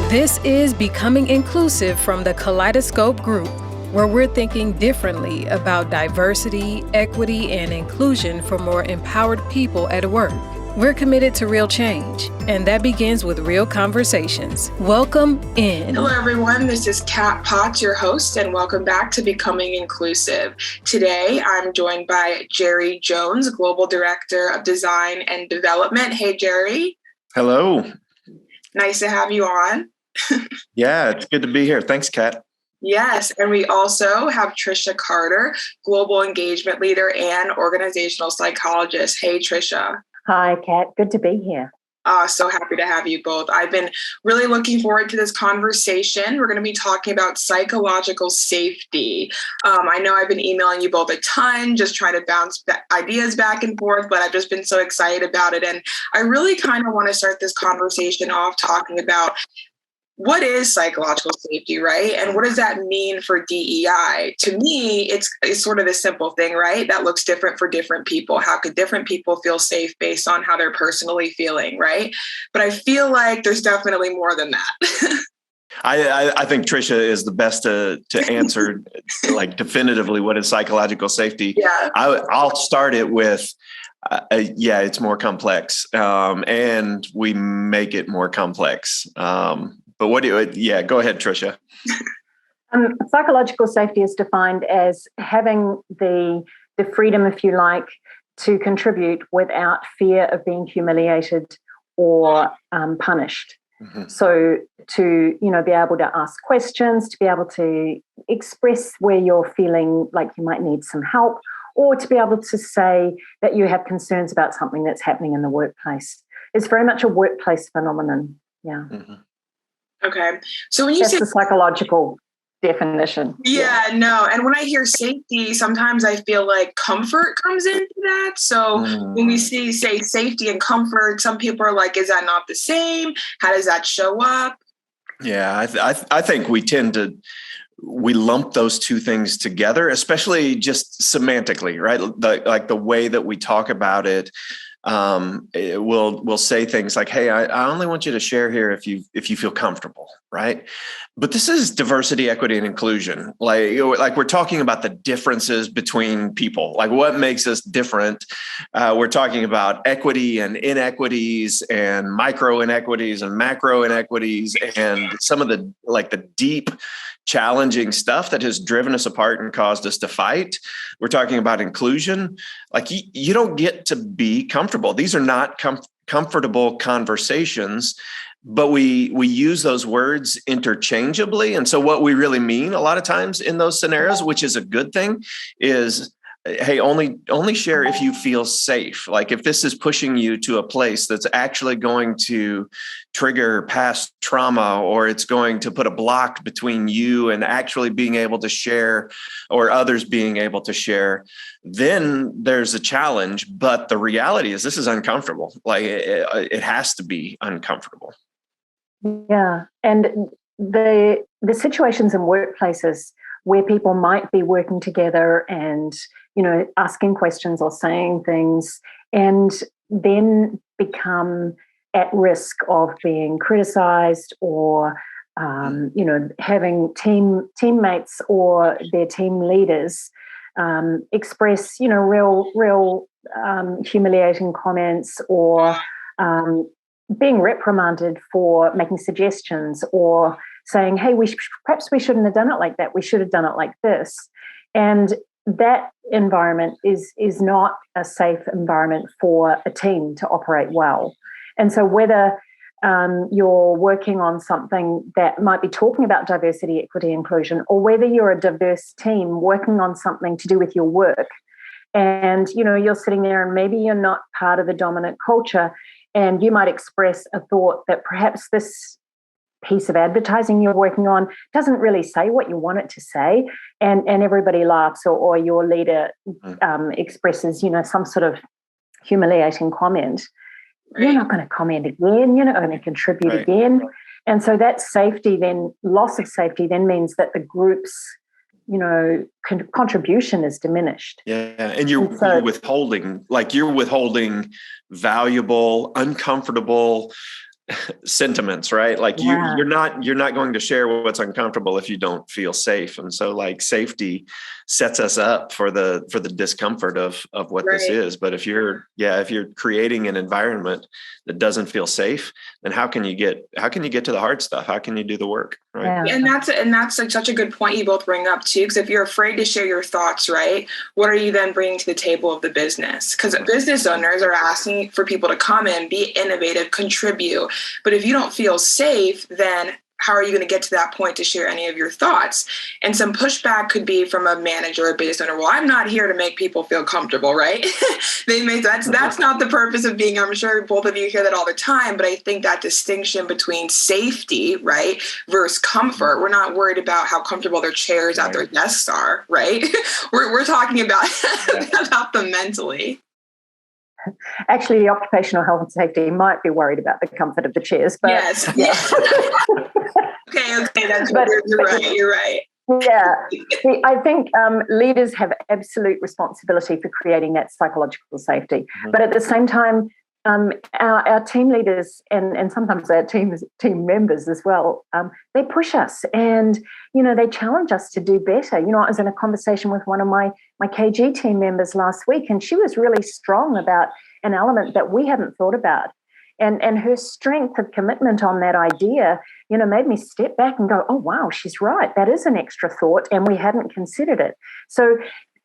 This is Becoming Inclusive from the Kaleidoscope Group, where we're thinking differently about diversity, equity, and inclusion for more empowered people at work. We're committed to real change, and that begins with real conversations. Welcome in. Hello, everyone. This is Kat Potts, your host, and welcome back to Becoming Inclusive. Today, I'm joined by Jerry Jones, Global Director of Design and Development. Hey, Jerry. Hello. Nice to have you on. Yeah, it's good to be here. Thanks, Kat. Yes, and we also have Trisha Carter, Global Engagement Leader and Organizational Psychologist. Hey, Trisha. Hi, Kat. Good to be here. So happy to have you both. I've been really looking forward to this conversation. We're going to be talking about psychological safety. I know I've been emailing you both a ton, just trying to bounce ideas back and forth, but I've just been so excited about it. And I really kind of want to start this conversation off talking about what is psychological safety, right? And what does that mean for DEI? To me, it's sort of a simple thing, right? That looks different for different people. How could different people feel safe based on how they're personally feeling, right? But I feel like there's definitely more than that. I think Trisha is the best to answer like definitively what is psychological safety. Yeah. I'll start it with, it's more complex, and we make it more complex. But go ahead, Trisha. Psychological safety is defined as having the freedom, if you like, to contribute without fear of being humiliated or punished. Mm-hmm. So to, be able to ask questions, to be able to express where you're feeling like you might need some help, or to be able to say that you have concerns about something that's happening in the workplace. It's very much a workplace phenomenon. Yeah. Mm-hmm. Okay. So when you say the psychological definition. Yeah, no. And when I hear safety, sometimes I feel like comfort comes into that. So when we say safety and comfort, some people are like, is that not the same? How does that show up? Yeah, I think we lump those two things together, especially just semantically, right? The way that we talk about it. We'll say things like, hey, I only want you to share here if you feel comfortable, right? But this is diversity, equity, and inclusion. Like we're talking about the differences between people, like what makes us different. We're talking about equity and inequities and micro inequities and macro inequities and some of the deep challenging stuff that has driven us apart and caused us to fight. We're talking about inclusion. Like you don't get to be comfortable. These are not comfortable conversations, but we use those words interchangeably. And so what we really mean a lot of times in those scenarios, which is a good thing, is, hey, only share if you feel safe. Like if this is pushing you to a place that's actually going to trigger past trauma, or it's going to put a block between you and actually being able to share or others being able to share, then there's a challenge. But the reality is this is uncomfortable. Like it has to be uncomfortable. Yeah. And the situations in workplaces where people might be working together and, asking questions or saying things, and then become at risk of being criticized or, having teammates or their team leaders express, real humiliating comments, or being reprimanded for making suggestions, or saying, hey, perhaps we shouldn't have done it like that. We should have done it like this. And that environment is not a safe environment for a team to operate well. And so whether you're working on something that might be talking about diversity, equity, inclusion, or whether you're a diverse team working on something to do with your work, and you're sitting there and maybe you're not part of the dominant culture, and you might express a thought that perhaps this piece of advertising you're working on doesn't really say what you want it to say, and everybody laughs, or your leader expresses, some sort of humiliating comment. Right. You're not going to comment again. You're not going to contribute again. And so that loss of safety then means that the group's, contribution is diminished. Yeah, and you're withholding valuable, uncomfortable sentiments, right? Like Yeah. you're not going to share what's uncomfortable if you don't feel safe. And so like safety sets us up for the discomfort of what this Right. is. But if you're creating an environment that doesn't feel safe, then how can you get to the hard stuff? How can you do the work? Right. Yeah. And that's like such a good point you both bring up too, because if you're afraid to share your thoughts, right, what are you then bringing to the table of the business? Because business owners are asking for people to come in, be innovative, contribute. But if you don't feel safe, then how are you going to get to that point to share any of your thoughts? And some pushback could be from a manager or business owner. Well, I'm not here to make people feel comfortable, right? That's not the purpose of being. I'm sure both of you hear that all the time, but I think that distinction between safety, right, versus comfort. We're not worried about how comfortable their chairs at their desks are, right? we're talking about about them mentally. Actually, the occupational health and safety might be worried about the comfort of the chairs, but yes. Yeah. Okay, that's you're right. Yeah, I think leaders have absolute responsibility for creating that psychological safety. Mm-hmm. But at the same time, our team leaders and sometimes our team members as well, they push us and, they challenge us to do better. I was in a conversation with one of my KG team members last week, and she was really strong about an element that we hadn't thought about. And her strength of commitment on that idea, made me step back and go, oh, wow, she's right. That is an extra thought, and we hadn't considered it. So,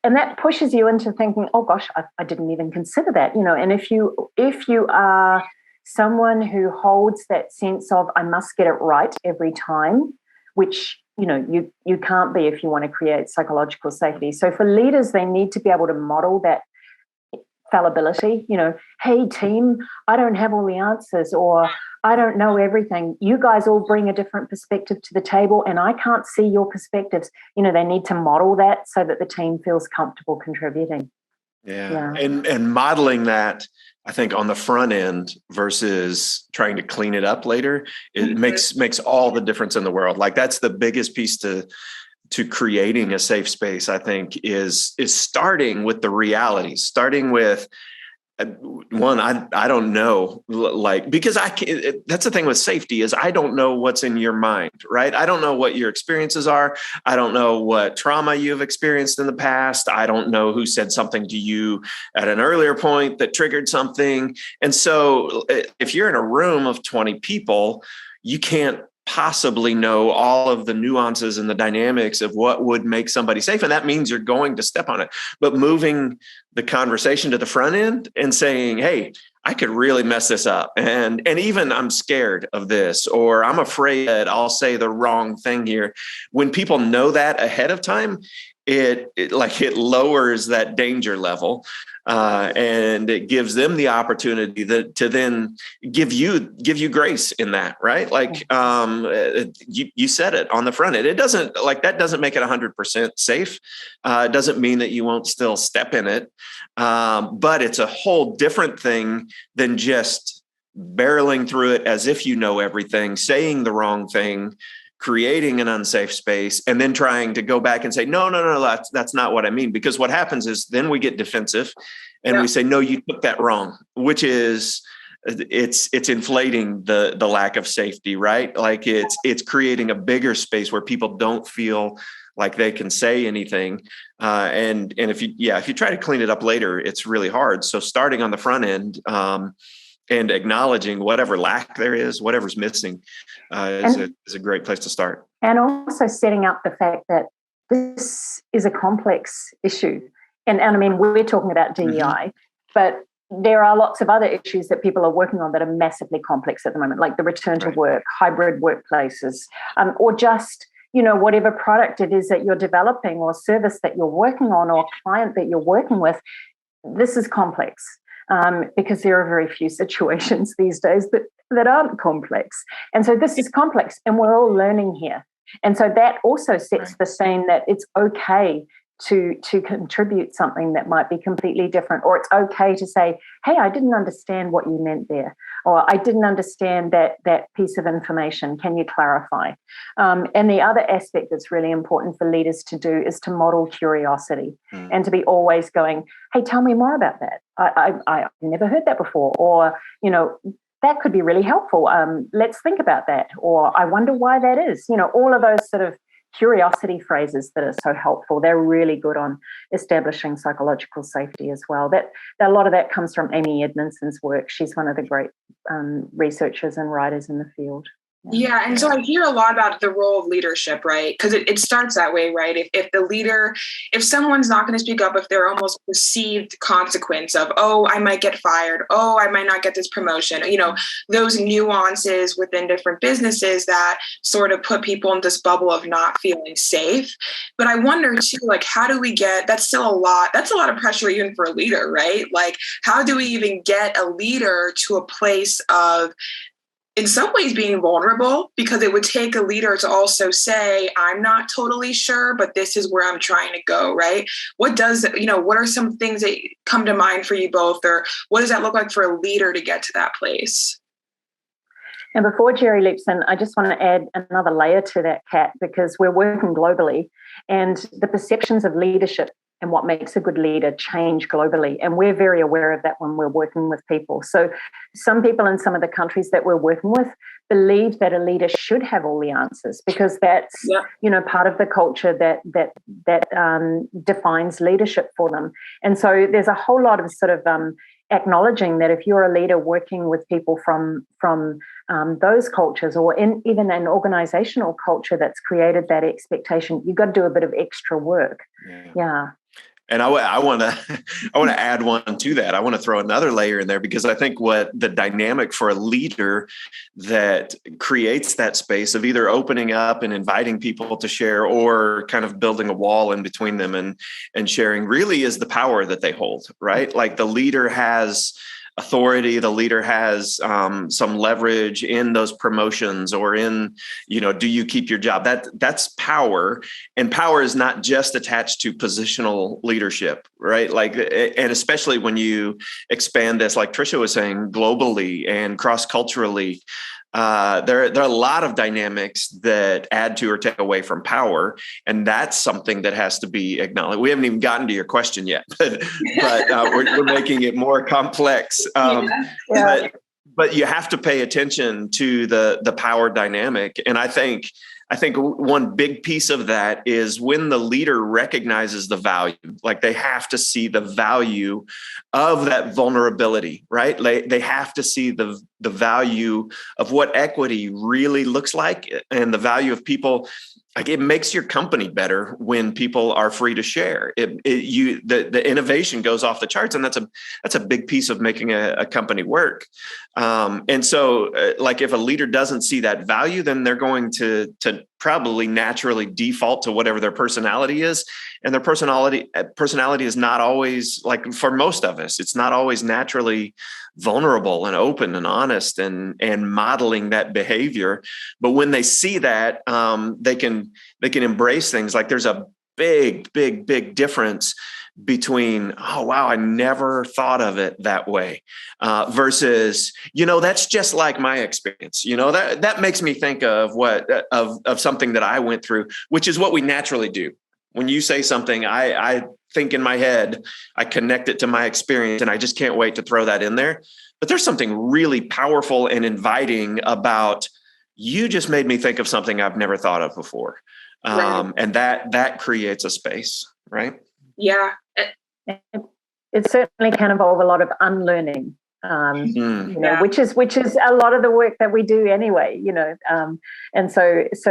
and that pushes you into thinking, oh, gosh, I didn't even consider that. And if you are someone who holds that sense of I must get it right every time, which, you can't be if you want to create psychological safety. So for leaders, they need to be able to model that fallibility, hey team, I don't have all the answers, or I don't know everything. You guys all bring a different perspective to the table and I can't see your perspectives. They need to model that so that the team feels comfortable contributing. Yeah. And modeling that, I think, on the front end versus trying to clean it up later, it makes all the difference in the world. Like that's the biggest piece to creating a safe space, I think, is starting with the reality, starting with one, I don't know, like, because that's the thing with safety is I don't know what's in your mind, right? I don't know what your experiences are. I don't know what trauma you've experienced in the past. I don't know who said something to you at an earlier point that triggered something. And so if you're in a room of 20 people, you can't possibly know all of the nuances and the dynamics of what would make somebody safe. And that means you're going to step on it. But moving the conversation to the front end and saying, hey, I could really mess this up. And even I'm scared of this, or I'm afraid that I'll say the wrong thing here. When people know that ahead of time, it lowers that danger level. And it gives them the opportunity to then give you grace in that, right? Like you said it on the front end. It doesn't make it 100% safe. It doesn't mean that you won't still step in it, but it's a whole different thing than just barreling through it as if you know everything, saying the wrong thing, creating an unsafe space, and then trying to go back and say, no, that's not what I mean. Because what happens is then we get defensive and we say, no, you took that wrong, which is it's inflating the lack of safety, right? Like it's creating a bigger space where people don't feel like they can say anything. And if you try to clean it up later, it's really hard. So starting on the front end, and acknowledging whatever lack there is, whatever's missing, is a great place to start. And also setting up the fact that this is a complex issue. And I mean, we're talking about DEI, but there are lots of other issues that people are working on that are massively complex at the moment, like the return to work, hybrid workplaces, or just, whatever product it is that you're developing or service that you're working on or client that you're working with. This is complex. Because there are very few situations these days that aren't complex. And so this is complex and we're all learning here. And so that also sets the scene that it's okay to contribute something that might be completely different, or it's okay to say, hey, I didn't understand what you meant there, or I didn't understand that piece of information. Can you clarify? And the other aspect that's really important for leaders to do is to model curiosity and to be always going, hey, tell me more about that. I've never heard that before, or, that could be really helpful. Let's think about that. Or I wonder why that is. All of those sort of curiosity phrases that are so helpful. They're really good on establishing psychological safety as well. That a lot of that comes from Amy Edmondson's work. She's one of the great researchers and writers in the field. Yeah. And so I hear a lot about the role of leadership, right? Because it starts that way, right? If the leader, if someone's not going to speak up, if they're almost perceived consequence of, oh, I might get fired, oh, I might not get this promotion, those nuances within different businesses that sort of put people in this bubble of not feeling safe. But I wonder too, like, how do we get, that's a lot of pressure even for a leader, right? Like, how do we even get a leader to a place of, in some ways, being vulnerable? Because it would take a leader to also say, I'm not totally sure, but this is where I'm trying to go, right? What are some things that come to mind for you both, or what does that look like for a leader to get to that place? And before Jerry leaps in, I just want to add another layer to that, Kat, because we're working globally, and the perceptions of leadership and what makes a good leader change globally. And we're very aware of that when we're working with people. So some people in some of the countries that we're working with believe that a leader should have all the answers, because that's, part of the culture that defines leadership for them. And so there's a whole lot of sort of acknowledging that if you're a leader working with people from those cultures, or even an organizational culture that's created that expectation, you've got to do a bit of extra work. Yeah. And I want to add one to that. I want to throw another layer in there, because I think what the dynamic for a leader that creates that space of either opening up and inviting people to share, or kind of building a wall in between them and sharing, really is the power that they hold, right? Like, the leader has authority, the leader has some leverage in those promotions, or in, do you keep your job? That's power. And power is not just attached to positional leadership, right? Like, and especially when you expand this, like Trisha was saying, globally and cross-culturally, there are a lot of dynamics that add to or take away from power, and that's something that has to be acknowledged. We haven't even gotten to your question yet, but we're making it more complex. But you have to pay attention to the power dynamic, and I think one big piece of that is when the leader recognizes the value. Like, they have to see the value of that vulnerability, right? They have to see the value of what equity really looks like, and the value of people. Like, it makes your company better when people are free to share. The innovation goes off the charts, and that's a big piece of making a company work. And so, like, if a leader doesn't see that value, then they're going to probably naturally default to whatever their personality is, and their personality is not always, like, for most of us, it's not always naturally vulnerable and open and honest and modeling that behavior. But when they see that, they can embrace things. Like, there's a big difference between, oh, wow, I never thought of it that way, versus, that's just like my experience. That makes me think of of something that I went through, which is what we naturally do. When you say something, I think in my head, I connect it to my experience, and I just can't wait to throw that in there. But there's something really powerful and inviting about, you just made me think of something I've never thought of before. Right. And that creates a space, right? Yeah. It certainly can involve a lot of unlearning, which is a lot of the work that we do anyway, and so it's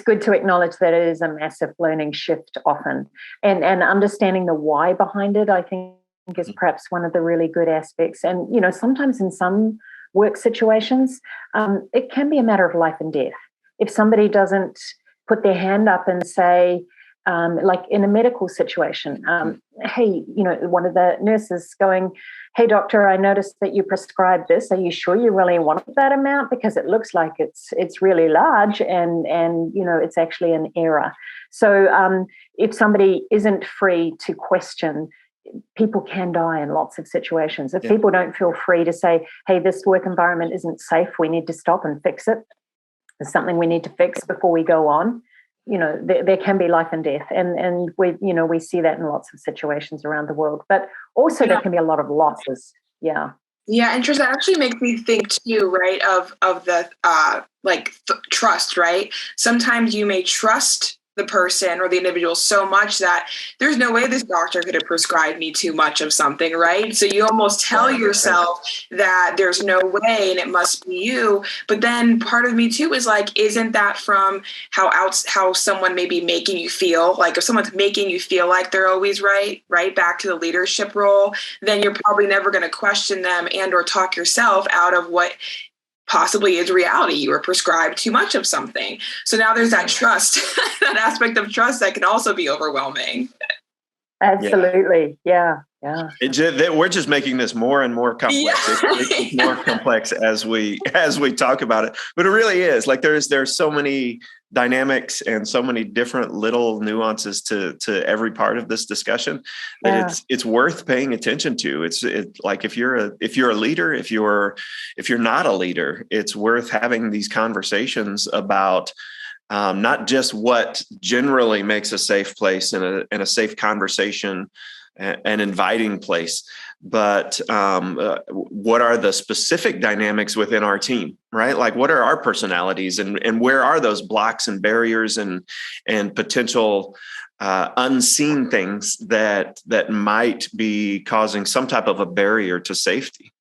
good to acknowledge that it is a massive learning shift often, and understanding the why behind it, I think, is perhaps one of the really good aspects. And sometimes in some work situations, it can be a matter of life and death. If somebody doesn't put their hand up and say, like in a medical situation, hey, one of the nurses going, hey, doctor, I noticed that you prescribed this. Are you sure you really want that amount? Because it looks like it's really large, and it's actually an error. So if somebody isn't free to question, people can die in lots of situations. If people don't feel free to say, hey, this work environment isn't safe, we need to stop and fix it. There's something we need to fix before we go on. There can be life and death, and we see that in lots of situations around the world. But also there can be a lot of losses. Yeah. Yeah, and Trisha, that actually makes me think too, right, of the trust, right? Sometimes you may trust the person or the individual so much that there's no way this doctor could have prescribed me too much of something, right? So you almost tell yourself that there's no way and it must be you. But then part of me too is like, isn't that from how someone may be making you feel? Like if someone's making you feel like they're always right, back to the leadership role, then you're probably never going to question them and or talk yourself out of what possibly is reality. You were prescribed too much of something. So now there's that trust, that aspect of trust that can also be overwhelming. Absolutely. Yeah. We're just making this more and more complex. Yeah. It's more complex as we talk about it, but it really is. Like there's so many dynamics and so many different little nuances to every part of this discussion that it's worth paying attention to. It's like if you're a leader, if you're not a leader, it's worth having these conversations about not just what generally makes a safe place and a safe conversation, an inviting place, but what are the specific dynamics within our team, right? Like what are our personalities and where are those blocks and barriers and potential unseen things that might be causing some type of a barrier to safety.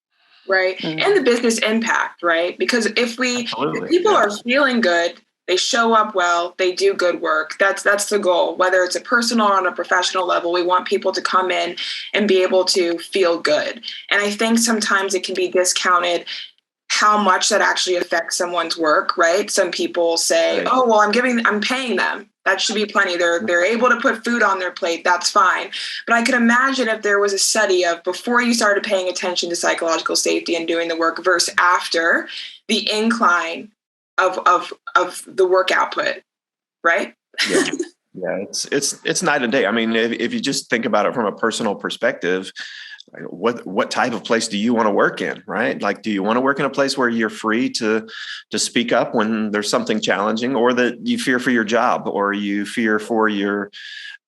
Right. Mm-hmm. And the business impact, right? Because if people are feeling good, they show up well, they do good work. That's the goal. Whether it's a personal or on a professional level, we want people to come in and be able to feel good. And I think sometimes it can be discounted how much that actually affects someone's work, right? Some people say, oh, well, I'm paying them. That should be plenty. They're able to put food on their plate. That's fine. But I could imagine if there was a study of before you started paying attention to psychological safety and doing the work versus after, the incline of the work output, right? Yeah, it's night and day. I mean, if you just think about it from a personal perspective, what type of place do you want to work in, right? Like, do you want to work in a place where you're free to speak up when there's something challenging, or that you fear for your job, or you fear for your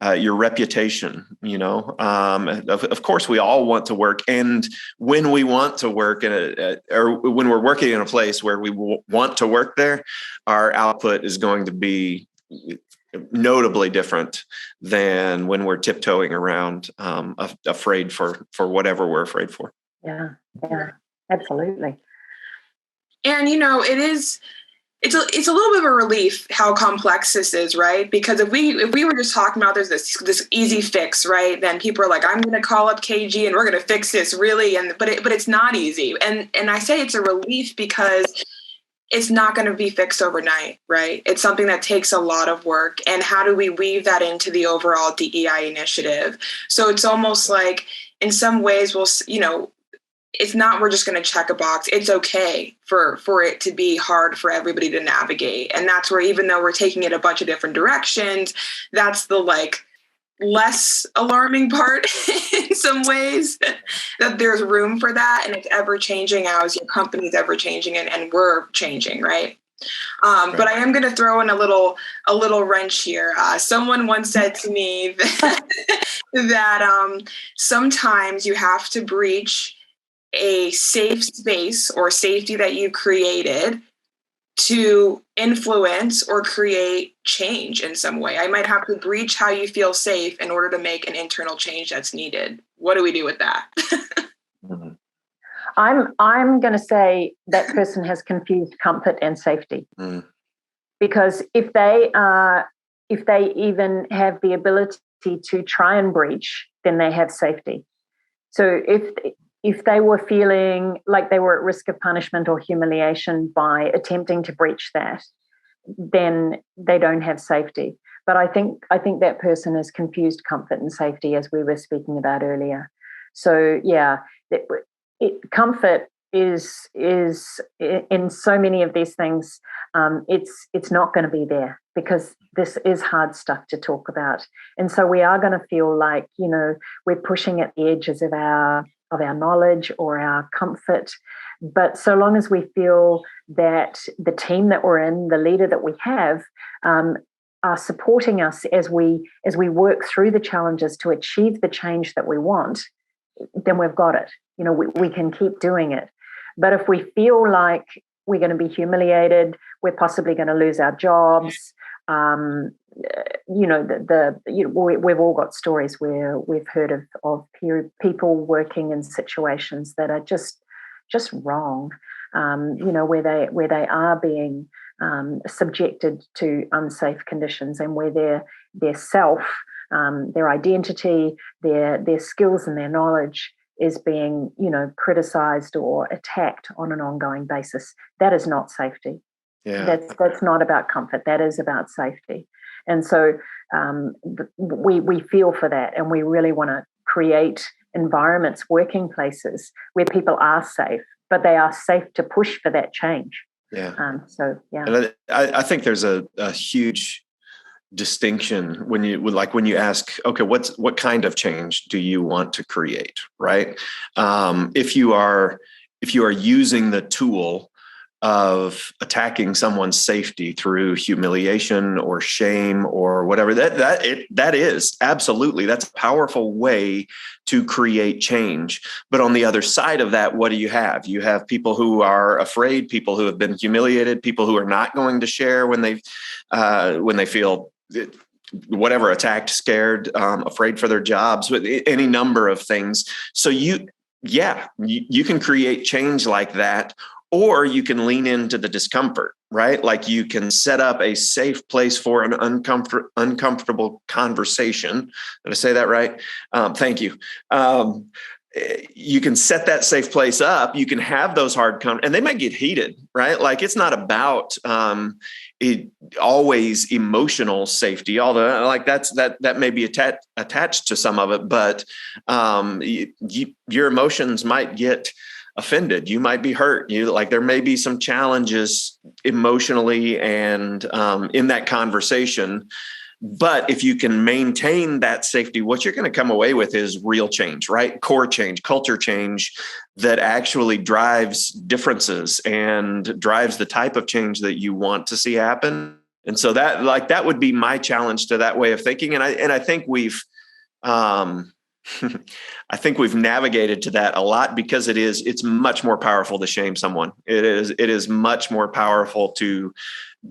reputation? You know, of course, we all want to work, and when we want to work or when we're working in a place where we want to work there, our output is going to be notably different than when we're tiptoeing around, afraid for whatever we're afraid for. Yeah, absolutely. And it's a little bit of a relief how complex this is, right? Because if we were just talking about there's this easy fix, right? Then people are like, I'm going to call up KG and we're going to fix this, really. But it's not easy. And I say it's a relief because it's not going to be fixed overnight, right? It's something that takes a lot of work. And how do we weave that into the overall DEI initiative? So it's almost like in some ways, it's not we're just going to check a box. It's okay for it to be hard for everybody to navigate. And that's where, even though we're taking it a bunch of different directions, that's the less alarming part in some ways, that there's room for that. And it's ever changing as your company's ever changing and we're changing, right? But I am going to throw in a little wrench here. Someone once said to me that sometimes you have to breach a safe space or safety that you created to influence or create change in some way. I might have to breach how you feel safe in order to make an internal change that's needed. What do we do with that? I'm going to say that person has confused comfort and safety. Because if they even have the ability to try and breach, then they have safety. So if they were feeling like they were at risk of punishment or humiliation by attempting to breach that, then they don't have safety. But I think that person has confused comfort and safety, as we were speaking about earlier. So comfort is in so many of these things. It's not going to be there because this is hard stuff to talk about, and so we are going to feel like we're pushing at the edges of our knowledge or our comfort. But so long as we feel that the team that we're in, the leader that we have, are supporting us as we work through the challenges to achieve the change that we want, then we've got it. We can keep doing it. But if we feel like we're going to be humiliated, we're possibly going to lose our jobs. We've all got stories where we've heard of people working in situations that are just wrong. Where they are being subjected to unsafe conditions, and where their self, their identity, their skills and their knowledge is being, criticized or attacked on an ongoing basis. That is not safety. Yeah. That's not about comfort. That is about safety. And so we feel for that, and we really want to create environments, working places where people are safe, but they are safe to push for that change. Yeah. Yeah. And I think there's a huge distinction when you ask, okay, what kind of change do you want to create, right? If you are using the tool of attacking someone's safety through humiliation or shame or whatever, that is absolutely, that's a powerful way to create change. But on the other side of that, what do you have? You have people who are afraid, people who have been humiliated, people who are not going to share when they feel whatever, attacked, scared, afraid for their jobs, with any number of things. So you can create change like that, or you can lean into the discomfort, right? Like you can set up a safe place for an uncomfortable conversation. Did I say that right? Thank you. You can set that safe place up. You can have those hard and they might get heated, right? Like it's not about always emotional safety, although like that may be attached to some of it, but your emotions might get offended. You might be hurt. There may be some challenges emotionally and in that conversation. But if you can maintain that safety, what you're going to come away with is real change, right? Core change, culture change that actually drives differences and drives the type of change that you want to see happen. And so that would be my challenge to that way of thinking. And I think we've navigated to that a lot, because it's much more powerful to shame someone. It is much more powerful to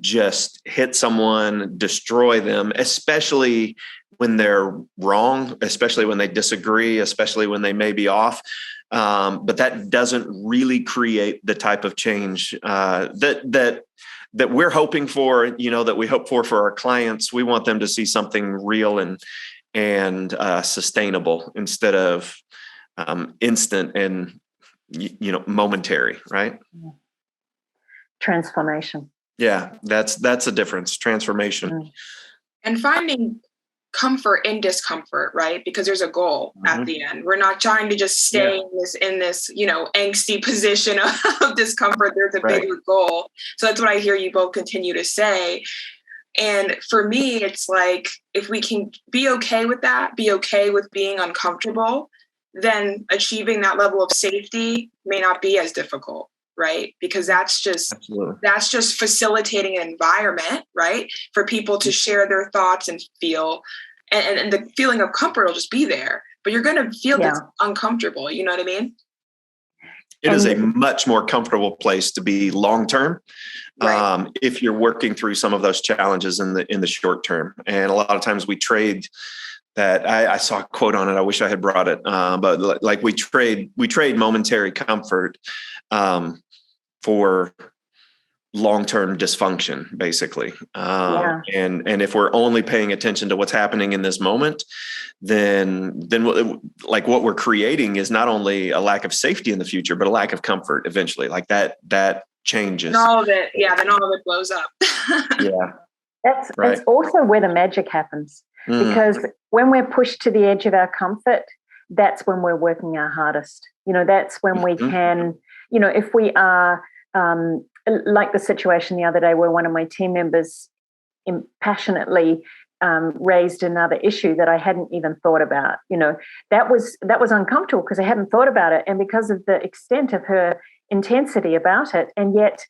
just hit someone, destroy them, especially when they're wrong, especially when they disagree, especially when they may be off. But that doesn't really create the type of change that we're hoping for, that we hope for our clients. We want them to see something real and sustainable instead of instant and momentary, right? Transformation. Yeah, that's a difference. Transformation. And finding comfort in discomfort, right? Because there's a goal at the end. We're not trying to just stay in this angsty position of discomfort. There's a bigger goal. So that's what I hear you both continue to say. And for me, it's like, if we can be okay with that, be okay with being uncomfortable, then achieving that level of safety may not be as difficult, right? Because that's just facilitating an environment, right, for people to share their thoughts and feel, and the feeling of comfort will just be there. But you're going to feel this uncomfortable. You know what I mean? It is a much more comfortable place to be long term. Right. If you're working through some of those challenges in the short term. And a lot of times we trade that. I saw a quote on it. I wish I had brought it. But like we trade momentary comfort for long-term dysfunction, basically. And if we're only paying attention to what's happening in this moment, then like what we're creating is not only a lack of safety in the future, but a lack of comfort eventually. Like that changes. And all of it, then all of it blows up. That's It's also where the magic happens, because when we're pushed to the edge of our comfort, that's when we're working our hardest. That's when we can, if we are like the situation the other day where one of my team members passionately raised another issue that I hadn't even thought about. That was uncomfortable because I hadn't thought about it, and because of the extent of her intensity about it. And yet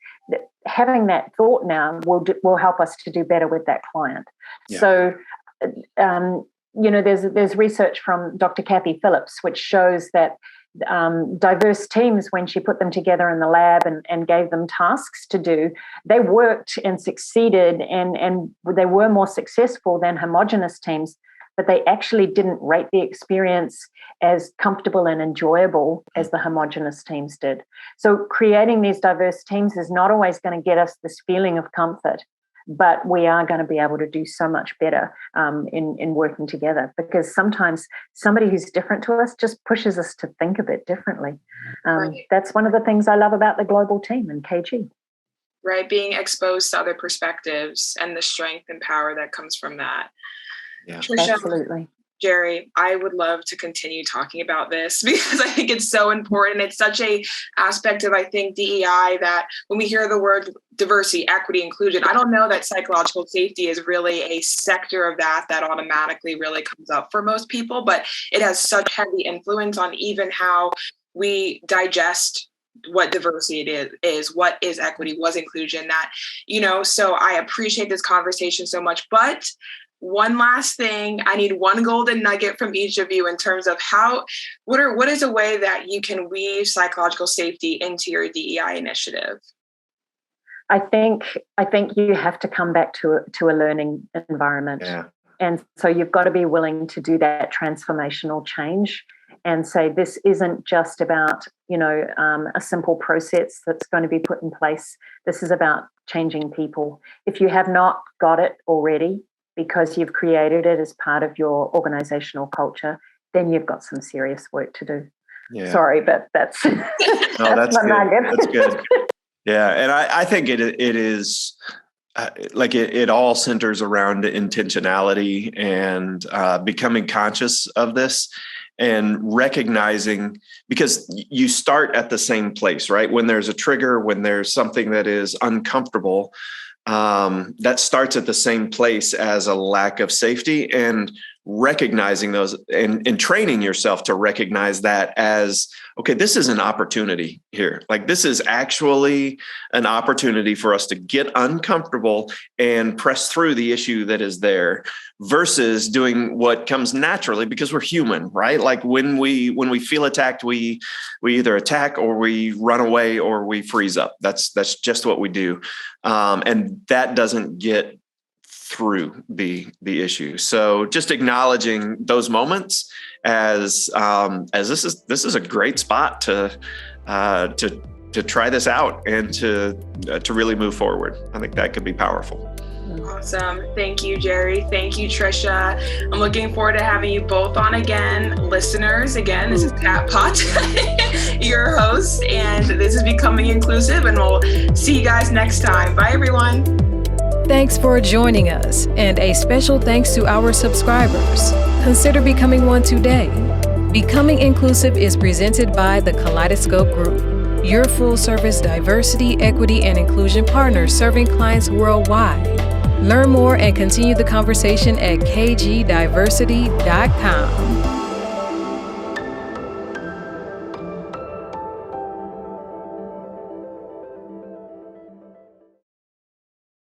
having that thought now will help us to do better with that client. So there's research from Dr. Kathy Phillips, which shows that diverse teams, when she put them together in the lab and gave them tasks to do, they worked and succeeded, and they were more successful than homogenous teams, but they actually didn't rate the experience as comfortable and enjoyable as the homogenous teams did. So creating these diverse teams is not always going to get us this feeling of comfort, but we are going to be able to do so much better in working together, because sometimes somebody who's different to us just pushes us to think a bit differently. Right. That's one of the things I love about the global team in KG. Right, being exposed to other perspectives and the strength and power that comes from that. Yeah, Trisha, Absolutely. Jerry, I would love to continue talking about this because I think it's so important. It's such a aspect of, I think, DEI that when we hear the word diversity, equity, inclusion, I don't know that psychological safety is really a sector of that automatically really comes up for most people, but it has such heavy influence on even how we digest what diversity it is, what is equity, what is inclusion, so I appreciate this conversation so much. But one last thing, I need one golden nugget from each of you in terms of what is a way that you can weave psychological safety into your DEI initiative? I think you have to come back to a learning environment. Yeah. And so you've got to be willing to do that transformational change and say, this isn't just about, a simple process that's going to be put in place. This is about changing people. If you have not got it already, because you've created it as part of your organizational culture, then you've got some serious work to do. Yeah. Sorry, but that's that's my good. nugget. That's good. Yeah, and I think it is it all centers around intentionality and becoming conscious of this and recognizing, because you start at the same place, right? When there's a trigger, when there's something that is uncomfortable, that starts at the same place as a lack of safety, and recognizing those and training yourself to recognize that as, okay, this is an opportunity here. Like, this is actually an opportunity for us to get uncomfortable and press through the issue that is there, versus doing what comes naturally, because we're human, right? Like when we feel attacked, we either attack or we run away or we freeze up. That's just what we do. And that doesn't get through the issue. So just acknowledging those moments as this is a great spot to try this out and to really move forward. I think that could be powerful. Awesome. Thank you, Jerry. Thank you, Trisha. I'm looking forward to having you both on again. Listeners, again, this is Kat Pot, your host, and this is Becoming Inclusive, and we'll see you guys next time. Bye, everyone. Thanks for joining us, and a special thanks to our subscribers. Consider becoming one today. Becoming Inclusive is presented by the Kaleidoscope Group, your full-service diversity, equity, and inclusion partner serving clients worldwide. Learn more and continue the conversation at kgdiversity.com.